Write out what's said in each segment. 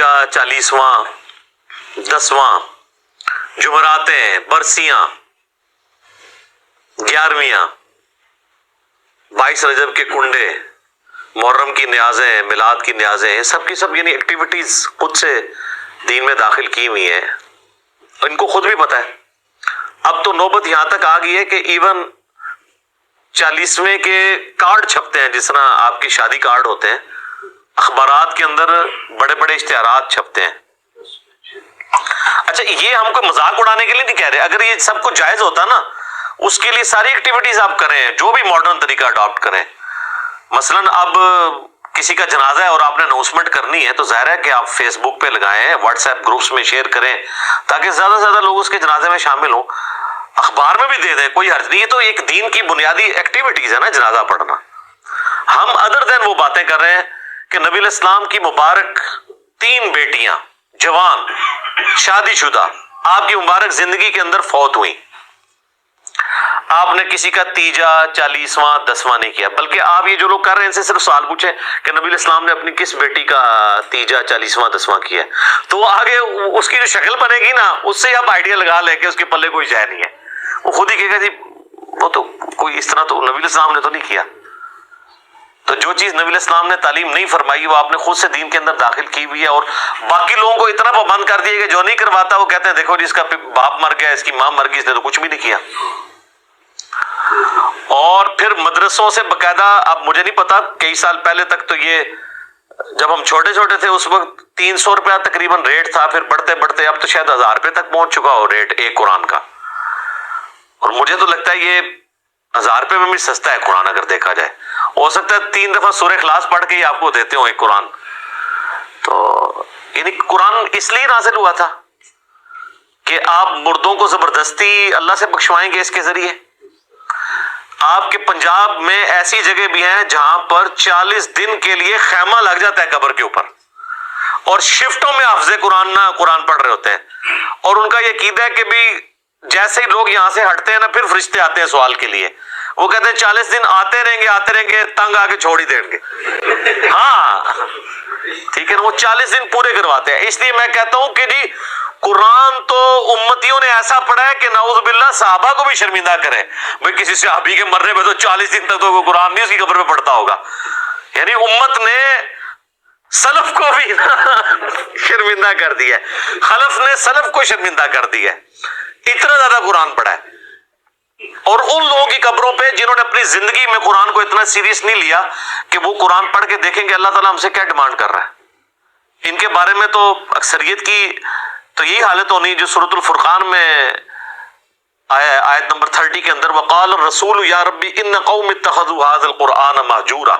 تیجا 40واں 10واں، جمعراتیں، برسیاں، 11ویاں، 22 رجب کے کنڈے، محرم کی نیازیں، میلاد کی نیازیں، سب کی سب یعنی ایکٹیویٹیز خود سے دین میں داخل کی ہوئی ہیں، ان کو خود بھی پتہ ہے۔ اب تو نوبت یہاں تک آ گئی ہے کہ ایون 40ویں کے کارڈ چھپتے ہیں، جس طرح آپ کی شادی کارڈ ہوتے ہیں، اخبارات کے اندر بڑے بڑے اشتہارات چھپتے ہیں۔ اچھا، یہ ہم کو مذاق اڑانے کے لیے نہیں کہہ رہے، اگر یہ سب کچھ جائز ہوتا نا، اس کے لیے ساری ایکٹیویٹیز آپ کریں، جو بھی ماڈرن طریقہ اڈاپٹ کریں۔ مثلا اب کسی کا جنازہ ہے اور آپ نے اناؤنسمنٹ کرنی ہے، تو ظاہر ہے کہ آپ فیس بک پہ لگائیں، واٹس ایپ گروپس میں شیئر کریں، تاکہ زیادہ سے زیادہ لوگ اس کے جنازے میں شامل ہوں۔ اخبار میں بھی دے دیں، کوئی حرج نہیں، یہ تو ایک دین کی بنیادی ایکٹیویٹیز ہے نا جنازہ پڑھنا۔ ہم ادر دین وہ باتیں کر رہے ہیں کہ نبی علیہ السلام کی مبارک 3 بیٹیاں جوان شادی شدہ آپ کی مبارک زندگی کے اندر فوت ہوئی، آپ نے کسی کا تیجا 40واں 10واں نہیں کیا، بلکہ آپ یہ جو لوگ کر رہے ہیں ان سے صرف سوال پوچھیں کہ نبی علیہ السلام نے اپنی کس بیٹی کا تیجا 40واں 10واں کیا، تو آگے اس کی جو شکل بنے گی نا، اس سے آپ آئیڈیا لگا لیں کہ اس کے پلے کوئی شے نہیں ہے، وہ خود ہی کہے گا جی وہ تو کوئی اس طرح تو نبی علیہ السلام نے تو نہیں کیا۔ تو جو چیز نبی علیہ السلام نے تعلیم نہیں فرمائی، وہ آپ نے خود سے دین کے اندر داخل کی ہوئی ہے، اور باقی لوگوں کو اتنا پابند کر دیا کہ جو نہیں کرواتا وہ کہتے ہیں دیکھو جی اس کا باپ مر گیا، اس کی ماں مر گئی، اس نے تو کچھ بھی نہیں کیا۔ اور پھر مدرسوں سے باقاعدہ، اب مجھے نہیں پتا، کئی سال پہلے تک تو یہ جب ہم چھوٹے چھوٹے تھے اس وقت 300 روپیہ تقریباً ریٹ تھا، پھر بڑھتے بڑھتے اب تو شاید 1000 روپے تک پہنچ چکا ہو ریٹ ایک قرآن کا، اور مجھے تو لگتا ہے یہ 1000 روپے میں بھی سستا ہے قرآن اگر دیکھا جائے۔ ہو سکتا ہے 3 دفعہ سورہ اخلاص پڑھ کے ہی آپ کو دیتے ہوں ایک قرآن۔ تو یعنی قرآن اس لیے نازل ہوا تھا کہ آپ مردوں کو زبردستی اللہ سے بخشوائیں گے اس کے ذریعے۔ آپ کے پنجاب میں ایسی جگہ بھی ہیں جہاں پر 40 دن کے لیے خیمہ لگ جاتا ہے قبر کے اوپر، اور شفٹوں میں حافظ قرآن پڑھ رہے ہوتے ہیں، اور ان کا یہ عقیدہ ہے کہ بھی جیسے ہی لوگ یہاں سے ہٹتے ہیں نا، پھر فرشتے آتے ہیں سوال کے لیے، وہ کہتے ہیں 40 دن آتے رہیں گے، تنگ آ کے چھوڑ ہی دیں گے۔ ہاں ٹھیک ہے نا، وہ 40 دن پورے کرواتے ہیں۔ اس لیے میں کہتا ہوں کہ جی قرآن تو امتیوں نے ایسا پڑھا ہے کہ نعوذ باللہ صحابہ کو بھی شرمندہ کرے۔ بھئی کسی صحابی کے مرنے پہ تو 40 دن تک تو کوئی قرآن نہیں اس کی قبر پہ پڑھتا ہوگا، یعنی امت نے سلف کو بھی شرمندہ کر دیا ہے، خلف نے سلف کو شرمندہ کر دیا ہے، اتنا زیادہ قرآن پڑھا ہے۔ اور ان لوگوں کی قبروں پہ جنہوں نے اپنی زندگی میں قرآن کو اتنا سیریس نہیں لیا کہ وہ قرآن پڑھ کے دیکھیں کہ اللہ تعالیٰ ہم سے کیا ڈیمانڈ کر رہا ہے، ان کے بارے میں تو اکثریت کی تو یہی حالت ہونی جو سورۃ الفرقان میں آیت نمبر 30 کے اندر وقال الرسول یا ربی ان قوم اتخذوا هذا القرآن مہجورا،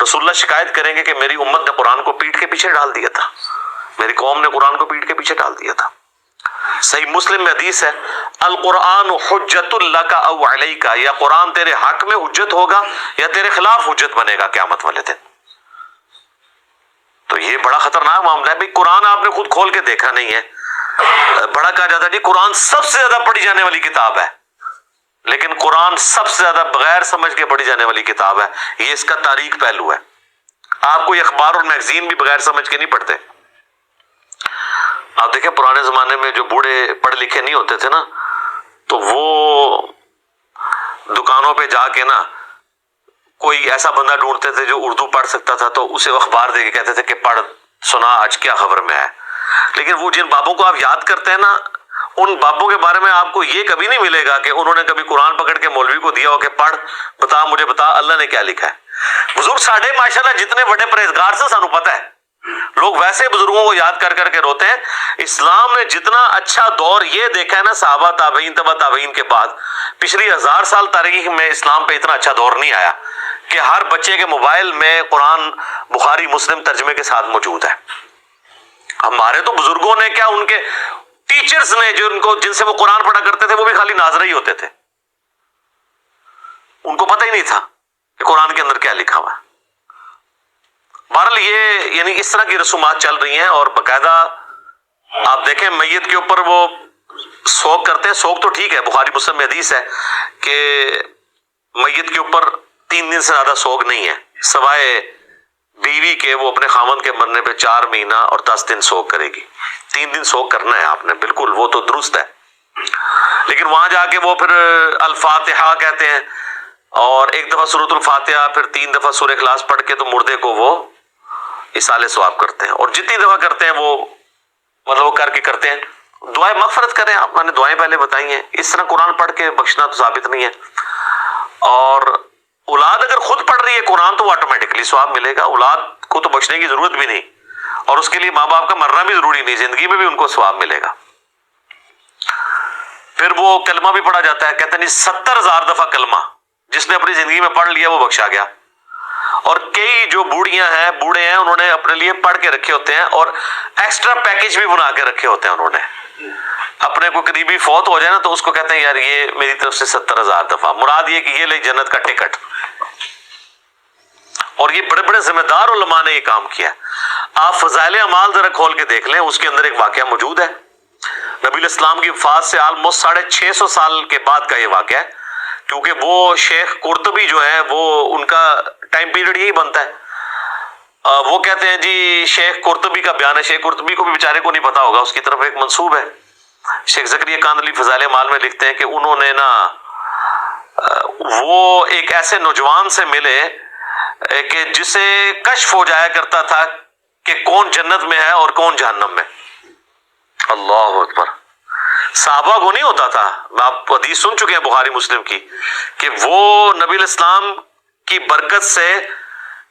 رسول اللہ شکایت کریں گے کہ میری امت نے قرآن کو پیٹ کے پیچھے ڈال دیا تھا، میری قوم نے قرآن کو پیٹ کے پیچھے ڈال دیا تھا۔ صحیح مسلم میں حدیث ہے القرآن حجت لک او علیک، یا قرآن تیرے حق میں حجت ہوگا یا تیرے خلاف حجت بنے گا قیامت والے دن۔ تو یہ بڑا خطرناک معاملہ ہے۔ بھائی قرآن آپ نے خود کھول کے دیکھا نہیں ہے، بڑا کہا جاتا ہے جی قرآن سب سے زیادہ پڑھی جانے والی کتاب ہے، لیکن قرآن سب سے زیادہ بغیر سمجھ کے پڑھی جانے والی کتاب ہے، یہ اس کا تاریخ پہلو ہے۔ آپ کوئی اخبار اور میگزین بھی بغیر سمجھ کے نہیں پڑھتے۔ آپ دیکھیں پرانے زمانے میں جو بوڑھے پڑھ لکھے نہیں ہوتے تھے نا، تو وہ دکانوں پہ جا کے نا کوئی ایسا بندہ ڈھونڈتے تھے جو اردو پڑھ سکتا تھا، تو اسے اخبار دے کے کہتے تھے کہ پڑھ سنا آج کیا خبر میں ہے۔ لیکن وہ جن بابوں کو آپ یاد کرتے ہیں نا، ان بابوں کے بارے میں آپ کو یہ کبھی نہیں ملے گا کہ انہوں نے کبھی قرآن پکڑ کے مولوی کو دیا ہو کہ پڑھ بتا مجھے بتا اللہ نے کیا لکھا ہے۔ بزرگ ساڈے ماشاءاللہ جتنے بڑے پرہیزگار سے سانو پتہ ہے، لوگ ویسے بزرگوں کو یاد کر کر کے روتے ہیں۔ اسلام نے جتنا اچھا دور یہ دیکھا ہے نا صحابہ تابعین تبع تابعین کے بعد، پچھلی 1000 سال تاریخ میں اسلام پہ اتنا اچھا دور نہیں آیا کہ ہر بچے کے موبائل میں قرآن بخاری مسلم ترجمے کے ساتھ موجود ہے۔ ہمارے تو بزرگوں نے کیا، ان کے ٹیچرز نے جن سے وہ قرآن پڑھا کرتے تھے وہ بھی خالی ناظرہ ہی ہوتے تھے، ان کو پتہ ہی نہیں تھا کہ قرآن کے اندر کیا لکھا ہوا ہے۔ بہرحال یہ یعنی اس طرح کی رسومات چل رہی ہیں، اور باقاعدہ آپ دیکھیں میت کے اوپر وہ سوگ کرتے ہیں۔ سوگ تو ٹھیک ہے، بخاری مسلم میں حدیث ہے کہ میت کے اوپر 3 دن سے زیادہ سوگ نہیں ہے، سوائے بیوی کے وہ اپنے خامند کے مرنے پہ 4 مہینہ اور 10 دن سوگ کرے گی. 3 دن سوگ کرنا ہے آپ نے، بالکل وہ تو درست ہے. لیکن وہاں جا کے وہ پھر الفاتحہ کہتے ہیں اور ایک دفعہ سورۃ الفاتحہ، پھر 3 دفعہ سورہ اخلاص پڑھ کے تو مردے کو وہ اصالہ ثواب کرتے ہیں. اور جتنی دفعہ کرتے ہیں وہ مطلب وہ کر کے کرتے ہیں. دعائیں مغفرت کریں آپ، میں نے دعائیں پہلے بتائی ہیں. اس طرح قرآن پڑھ کے بخشنا تو ثابت نہیں ہے. اور اولاد اگر خود پڑھ رہی ہے قرآن تو وہ آٹومیٹکلی ثواب ملے گا. اولاد کو تو بخشنے کی ضرورت بھی نہیں، اور اس کے لیے ماں باپ کا مرنا بھی ضروری نہیں، زندگی میں بھی ان کو ثواب ملے گا. پھر وہ کلمہ بھی پڑھا جاتا ہے. کہتے ہیں 70,000 دفعہ کلمہ جس نے اپنی زندگی میں پڑھ لیا وہ بخشا گیا. اور کئی جو بوڑھیاں ہیں، بوڑھے ہیں، انہوں نے اپنے لیے پڑھ کے رکھے ہوتے ہیں اور ایکسٹرا پیکج بھی بنا کے رکھے ہوتے ہیں. انہوں نے اپنے کوئی قریبی فوت ہو جائے نا تو اس کو کہتے ہیں یار یہ میری طرف سے 70,000 دفعہ، مراد یہ کہ یہ لے جنت کا ٹکٹ. اور یہ بڑے بڑے ذمہ دار علماء نے یہ کام کیا. آپ فضائل اعمال ذرا کھول کے دیکھ لیں، اس کے اندر ایک واقعہ موجود ہے. نبی الاسلام کی وفات سے آلموسٹ 650 سال کے بعد کا یہ واقعہ ہے، کیونکہ وہ شیخ قرطبی جو ہے وہ ان کا ٹائم پیریڈ یہی بنتا ہے. وہ کہتے ہیں جی شیخ قرطبی کا بیان ہے. شیخ قرطبی کو بھی بیچارے کو نہیں پتا ہوگا، اس کی طرف ایک منسوب ہے. شیخ زکریا کاندھلی فضائل اعمال میں لکھتے ہیں کہ انہوں نے نا وہ ایک ایسے نوجوان سے ملے کہ جسے کشف ہو جایا کرتا تھا کہ کون جنت میں ہے اور کون جہنم میں. اللہ اکبر. صحابہ کو نہیں ہوتا تھا. آپ حدیث سن چکے ہیں بخاری مسلم کی کہ وہ نبی الاسلام کی برکت سے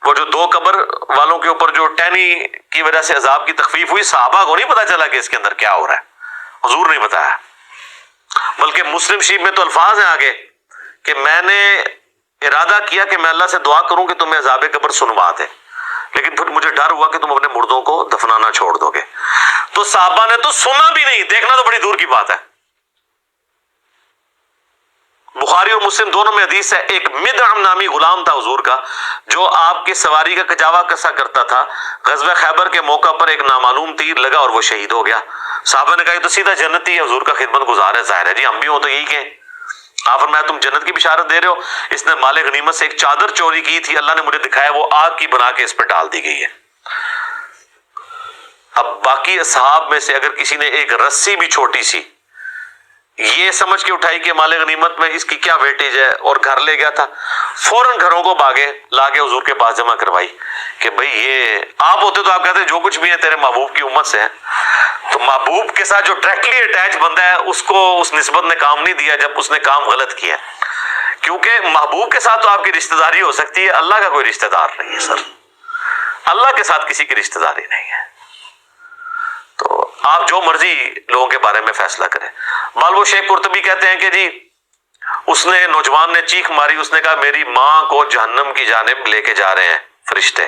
وہ جو 2 قبر والوں کے اوپر جو ٹہنی کی وجہ سے عذاب کی تخفیف ہوئی، صحابہ کو نہیں پتا چلا کہ اس کے اندر کیا ہو رہا ہے. حضور نہیں بتایا. بلکہ مسلم شریف میں تو الفاظ ہیں آگے کہ میں نے ارادہ کیا کہ میں اللہ سے دعا کروں کہ تمہیں عذاب قبر سنوا دے، لیکن پھر مجھے ڈر ہوا کہ تم اپنے مردوں کو دفنانا چھوڑ دو گے. تو صحابہ نے تو سنا بھی نہیں، دیکھنا تو بڑی دور کی بات ہے. بخاری اور مسلم دونوں میں حدیث ہے. ایک مدعم نامی غلام تھا حضور کا، جو آپ کی سواری کا کجاوا کسا کرتا تھا. غزوہ خیبر کے موقع پر ایک نامعلوم تیر لگا اور وہ شہید ہو گیا. صحابہ نے کہا یہ تو سیدھا جنتی ہے، حضور کا خدمت گزار ہے. ظاہر ہے جی ہم بھی ہوں تو یہی کہیں. آپ فرمایا تم جنت کی بشارت دے رہے ہو. اس نے مال غنیمت سے ایک چادر چوری کی تھی، اللہ نے مجھے دکھایا وہ آگ کی بنا کے اس پہ ڈال دی گئی ہے. اب باقی اصحاب میں سے اگر کسی نے ایک رسی بھی چھوٹی سی یہ سمجھ کے اٹھائی کہ مال غنیمت میں اس کی کیا ویٹیج ہے اور گھر لے گیا تھا، فوراً گھروں کو بھاگے لا کے حضور کے پاس جمع کروائی کہ بھئی یہ آپ ہوتے تو آپ کہتے جو کچھ بھی ہے تیرے محبوب کی امت سے ہے. تو محبوب کے ساتھ جو ڈائریکٹلی اٹیچ بندہ ہے اس کو اس نسبت نے کام نہیں دیا جب اس نے کام غلط کیا، کیونکہ محبوب کے ساتھ تو آپ کی رشتہ داری ہو سکتی ہے، اللہ کا کوئی رشتہ دار نہیں ہے. سر اللہ کے ساتھ کسی کی رشتہ داری نہیں ہے. تو آپ جو مرضی لوگوں کے بارے میں فیصلہ کریں. بال وہ شیخ قرطبی کہتے ہیں کہ جی اس نے نوجوان نے چیخ ماری، اس نے کہا میری ماں کو جہنم کی جانب لے کے جا رہے ہیں فرشتے.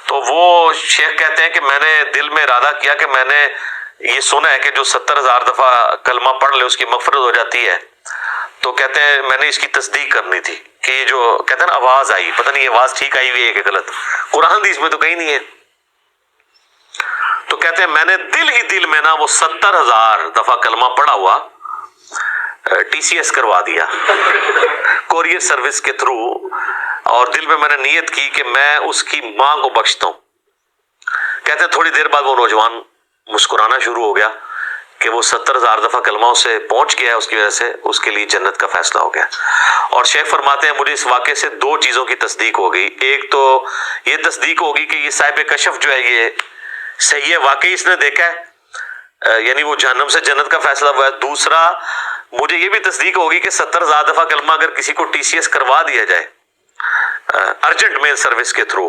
تو وہ شیخ کہتے ہیں کہ میں نے دل میں ارادہ کیا کہ میں نے یہ سنا ہے کہ جو 70,000 دفعہ کلمہ پڑھ لے اس کی مغفرت ہو جاتی ہے. تو کہتے ہیں میں نے اس کی تصدیق کرنی تھی کہ یہ جو کہتے ہیں نا آواز آئی، پتہ نہیں یہ آواز ٹھیک آئی ہوئی ہے کہ غلط، قرآن حدیث میں تو کہیں نہیں ہے. تو کہتے ہیں میں نے دل ہی دل میں نا وہ 70,000 دفعہ کلمہ پڑھا ہوا TCS کروا دیا کوریئر سروس کے تھرو، اور دل میں نے نیت کی کہ میں اس کی ماں کو بخشتا ہوں. کہتے ہیں تھوڑی دیر بعد وہ نوجوان مسکرانا شروع ہو گیا کہ وہ 70,000 دفعہ کلمہ اسے پہنچ گیا، اس کی وجہ سے اس کے لیے جنت کا فیصلہ ہو گیا. اور شیخ فرماتے ہیں مجھے اس واقعے سے 2 چیزوں کی تصدیق ہو گئی. ایک تو یہ تصدیق ہوگی کہ یہ صاحب کشف جو ہے یہ صحیح ہے، واقعی اس نے دیکھا ہے، یعنی وہ جہنم سے جنت کا فیصلہ ہوا ہے. دوسرا مجھے یہ بھی تصدیق ہوگی کہ 70,000 دفعہ کلمہ اگر کسی کو TCS کروا دیا جائے ارجنٹ میل سروس کے تھرو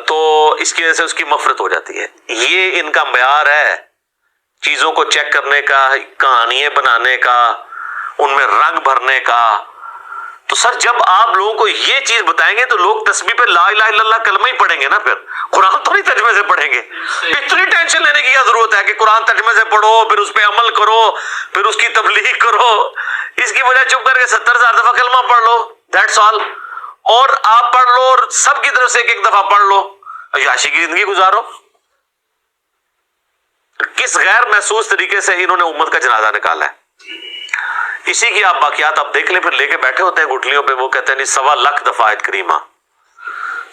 تو اس کی وجہ سے اس کی مغفرت ہو جاتی ہے. یہ ان کا معیار ہے چیزوں کو چیک کرنے کا، کہانیاں بنانے کا، ان میں رنگ بھرنے کا. تو سر جب آپ لوگوں کو یہ چیز بتائیں گے تو لوگ تسبیح پہ لا الہ الا اللہ کلمہ ہی پڑھیں گے نا، پھر قرآن تو نہیں ترجمے سے پڑھیں گے. اتنی ٹینشن لینے کی کیا ضرورت ہے کہ قرآن ترجمے سے پڑھو پھر اس پہ عمل کرو پھر اس کی تبلیغ کرو. اس کی وجہ چپ کر کے 70,000 دفعہ کلمہ پڑھ لو، دیٹس آل. اور آپ پڑھ لو اور سب کی طرف سے ایک دفعہ پڑھ لو، عیاشی کی زندگی گزارو. کس غیر محسوس طریقے سے انہوں نے امت کا جنازہ نکالا ہے. اسی کی آپ باقیات آپ دیکھ لیں، پھر لے کے بیٹھے ہوتے ہیں گٹھلیوں پہ، وہ کہتے ہیں 1.25 لاکھ دفعہ آیت کریمہ